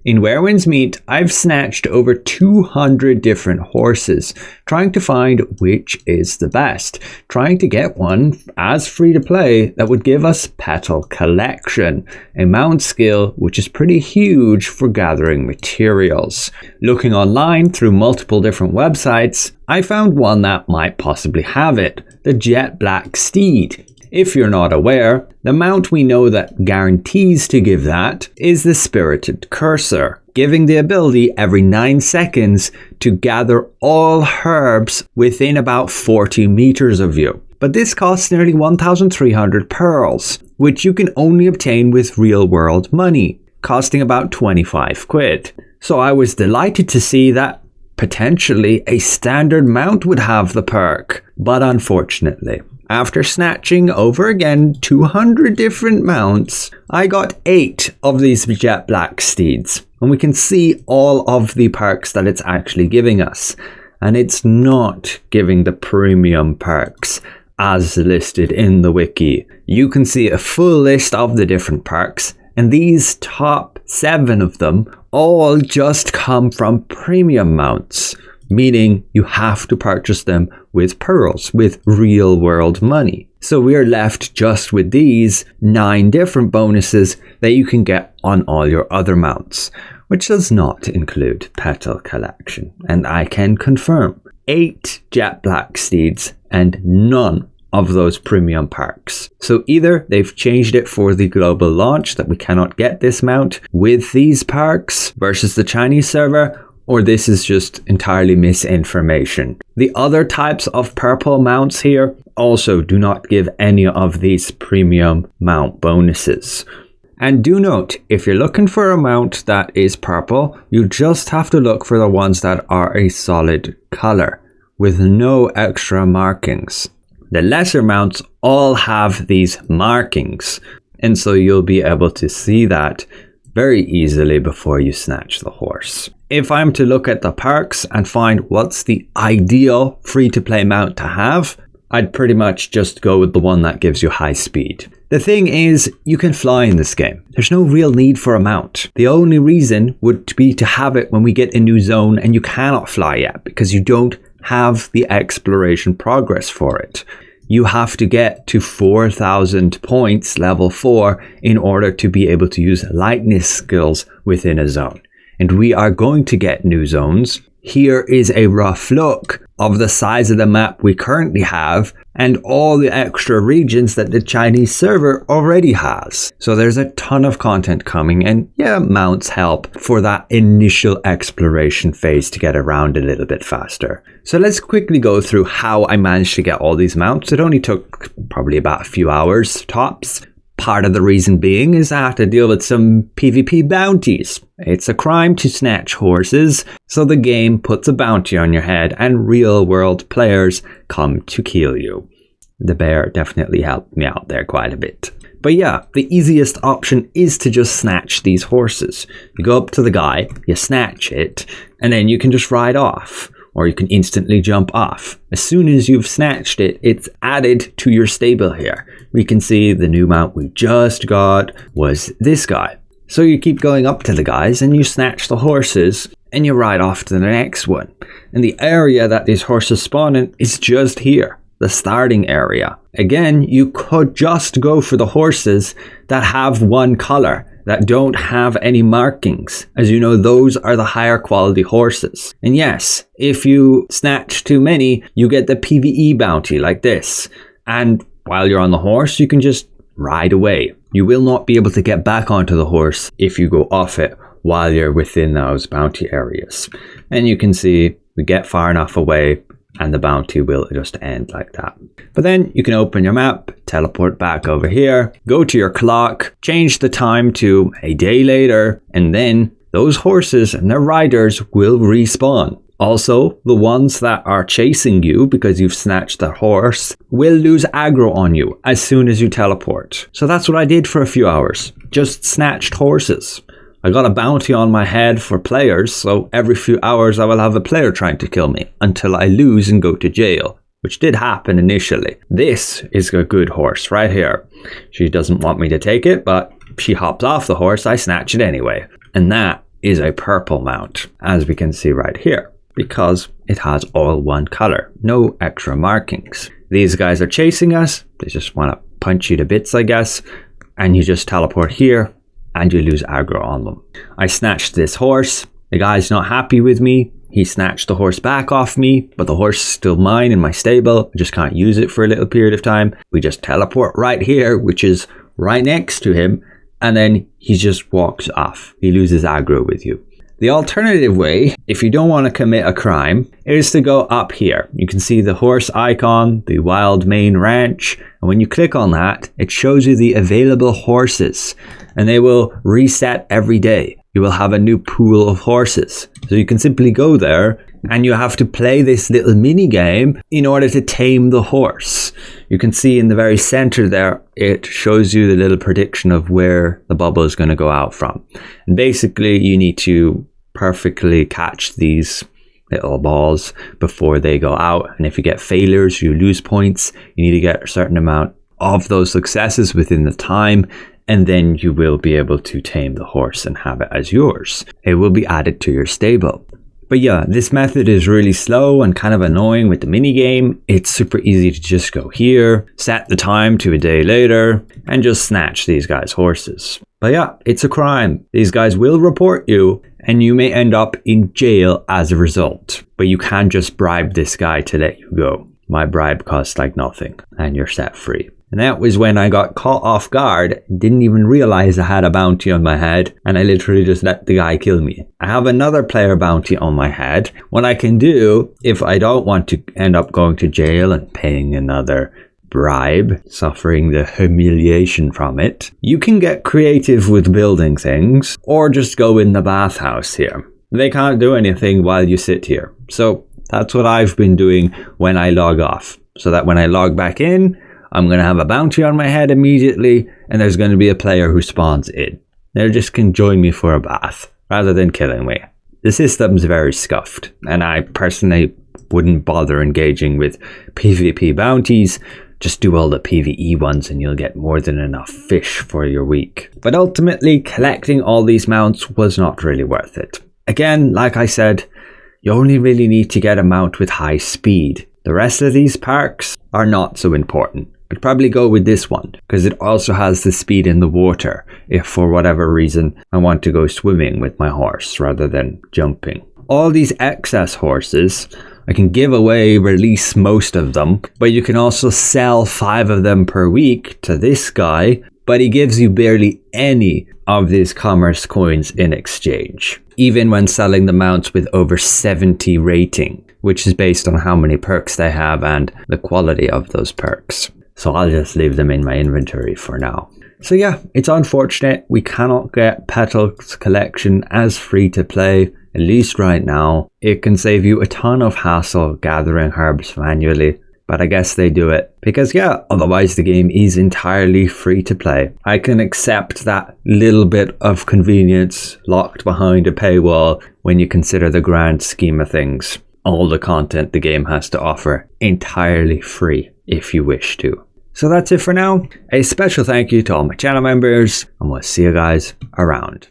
In Where Winds Meet, I've snatched over 200 different horses, trying to find which is the best, trying to get one as free to play that would give us Petals Collection, a mount skill which is pretty huge for gathering materials. Looking online through multiple different websites, I found one that might possibly have it, the Jet Black Steed. If you're not aware, the mount we know that guarantees to give that is the Spirited Cursor, giving the ability every 9 seconds to gather all herbs within about 40 meters of you. But this costs nearly 1,300 pearls, which you can only obtain with real world money, costing about 25 quid. So I was delighted to see that potentially a standard mount would have the perk, but unfortunately, after snatching over again 200 different mounts, I got 8 of these Jet Black Steeds. And we can see all of the perks that it's actually giving us. And it's not giving the premium perks as listed in the wiki. You can see a full list of the different perks. And these top 7 of them all just come from premium mounts, meaning you have to purchase them with pearls, with real world money. So we're left just with these 9 different bonuses that you can get on all your other mounts, which does not include Petals Collection. And I can confirm 8 Jet Black Steeds and none of those premium perks. So either they've changed it for the global launch that we cannot get this mount with these perks versus the Chinese server, or this is just entirely misinformation. The other types of purple mounts here also do not give any of these premium mount bonuses. And do note, if you're looking for a mount that is purple, you just have to look for the ones that are a solid color with no extra markings. The lesser mounts all have these markings, and so you'll be able to see that very easily before you snatch the horse. If I'm to look at the perks and find what's the ideal free-to-play mount to have, I'd pretty much just go with the one that gives you high speed. The thing is, you can fly in this game. There's no real need for a mount. The only reason would be to have it when we get a new zone and you cannot fly yet because you don't have the exploration progress for it. You have to get to 4,000 points level 4 in order to be able to use lightness skills within a zone. And we are going to get new zones. Here is a rough look of the size of the map we currently have and all the extra regions that the Chinese server already has. So there's a ton of content coming, and yeah, mounts help for that initial exploration phase to get around a little bit faster. So let's quickly go through how I managed to get all these mounts. It only took probably about a few hours tops. Part of the reason being is I have to deal with some PvP bounties. It's a crime to snatch horses, so the game puts a bounty on your head and real world players come to kill you. The bear definitely helped me out there quite a bit. But yeah, the easiest option is to just snatch these horses. You go up to the guy, you snatch it, and then you can just ride off. Or you can instantly jump off. As soon as you've snatched it, it's added to your stable here. We can see the new mount we just got was this guy. So you keep going up to the guys and you snatch the horses and you ride off to the next one. And the area that these horses spawn in is just here, the starting area. Again, you could just go for the horses that have one color, that don't have any markings. As you know, those are the higher quality horses. And yes, if you snatch too many, you get the PvE Bounty like this. And while you're on the horse, you can just ride away. You will not be able to get back onto the horse if you go off it while you're within those bounty areas. And you can see we get far enough away and the bounty will just end like that. But then you can open your map, teleport back over here, go to your clock, change the time to a day later, and then those horses and their riders will respawn. Also, the ones that are chasing you because you've snatched the horse will lose aggro on you as soon as you teleport. So that's what I did for a few hours. Just snatched horses. I got a bounty on my head for players, so every few hours I will have a player trying to kill me until I lose and go to jail, which did happen initially. This is a good horse right here. She doesn't want me to take it, but she hops off the horse, I snatch it anyway. And that is a purple mount, as we can see right here, because it has all one color, no extra markings. These guys are chasing us. They just want to punch you to bits, I guess, and you just teleport here and you lose aggro on them. I snatched this horse. The guy's not happy with me. He snatched the horse back off me, but the horse is still mine in my stable. I just can't use it for a little period of time. We just teleport right here, which is right next to him, and then he just walks off. He loses aggro with you. The alternative way, if you don't want to commit a crime, is to go up here. You can see the horse icon, the Wild Main Ranch, and when you click on that, it shows you the available horses, and they will reset every day. You will have a new pool of horses. So you can simply go there and you have to play this little mini game in order to tame the horse. You can see in the very center there, it shows you the little prediction of where the bubble is going to go out from. And basically you need to perfectly catch these little balls before they go out. And if you get failures, you lose points. You need to get a certain amount of those successes within the time, and then you will be able to tame the horse and have it as yours. It will be added to your stable. But yeah, this method is really slow and kind of annoying with the minigame. It's super easy to just go here, set the time to a day later, and just snatch these guys' horses. But yeah, it's a crime. These guys will report you, and you may end up in jail as a result. But you can't just bribe this guy to let you go. My bribe costs like nothing, and you're set free. And that was when I got caught off guard, didn't even realize I had a bounty on my head, and I literally just let the guy kill me. I have another player bounty on my head. What I can do, if I don't want to end up going to jail and paying another bribe, suffering the humiliation from it, you can get creative with building things, or just go in the bathhouse here. They can't do anything while you sit here. So that's what I've been doing when I log off. So that when I log back in, I'm going to have a bounty on my head immediately, and there's going to be a player who spawns in. They just can join me for a bath, rather than killing me. The system's very scuffed, and I personally wouldn't bother engaging with PvP bounties. Just do all the PvE ones and you'll get more than enough fish for your week. But ultimately, collecting all these mounts was not really worth it. Again, like I said, you only really need to get a mount with high speed. The rest of these perks are not so important. I'd probably go with this one because it also has the speed in the water if for whatever reason I want to go swimming with my horse rather than jumping. All these excess horses, I can give away, release most of them, but you can also sell 5 of them per week to this guy, but he gives you barely any of these commerce coins in exchange, even when selling the mounts with over 70 rating, which is based on how many perks they have and the quality of those perks. So I'll just leave them in my inventory for now. So yeah, it's unfortunate we cannot get Petals Collection as free to play, at least right now. It can save you a ton of hassle gathering herbs manually, but I guess they do it because yeah, otherwise the game is entirely free to play. I can accept that little bit of convenience locked behind a paywall when you consider the grand scheme of things. All the content the game has to offer entirely free if you wish to. So that's it for now. A special thank you to all my channel members, and we'll see you guys around.